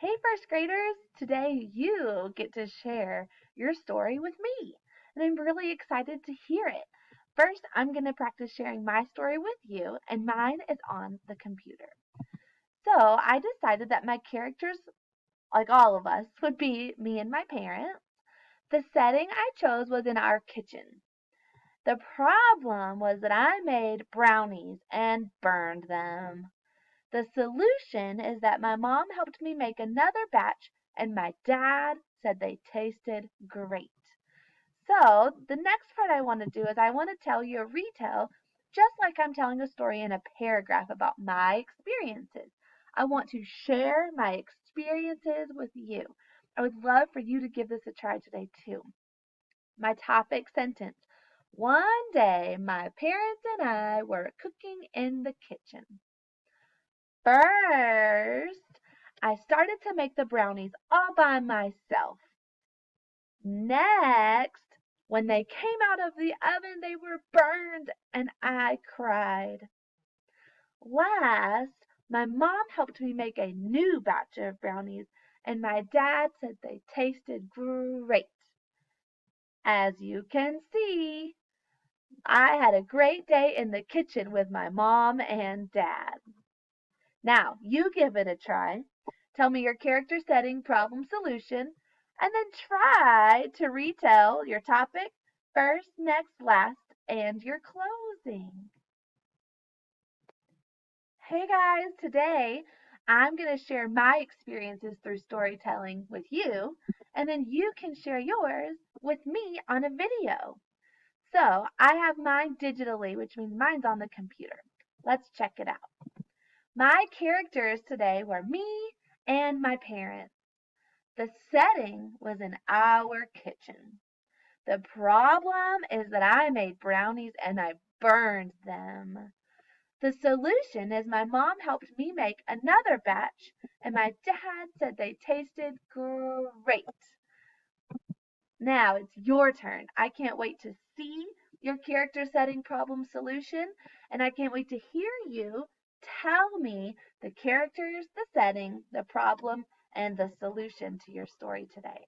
Hey, first graders! Today you get to share your story with me, and I'm really excited to hear it. First, I'm going to practice sharing my story with you, and mine is on the computer. So, I decided that my characters, like all of us, would be me and my parents. The setting I chose was in our kitchen. The problem was that I made brownies and burned them. The solution is that my mom helped me make another batch and my dad said they tasted great. So, the next part I want to do is I want to tell you a retell just like I'm telling a story in a paragraph about my experiences. I want to share my experiences with you. I would love for you to give this a try today too. My topic sentence. One day, my parents and I were cooking in the kitchen. First, I started to make the brownies all by myself. Next, when they came out of the oven, they were burned and I cried. Last, my mom helped me make a new batch of brownies and my dad said they tasted great. As you can see, I had a great day in the kitchen with my mom and dad. Now, you give it a try. Tell me your character setting, problem solution, and then try to retell your topic, first, next, last, and your closing. Hey guys, today I'm going to share my experiences through storytelling with you, and then you can share yours with me on a video. So, I have mine digitally, which means mine's on the computer. Let's check it out. My characters today were me and my parents. The setting was in our kitchen. The problem is that I made brownies and I burned them. The solution is my mom helped me make another batch and my dad said they tasted great. Now it's your turn. I can't wait to see your character setting problem solution, and I can't wait to hear you tell me the characters, the setting, the problem, and the solution to your story today.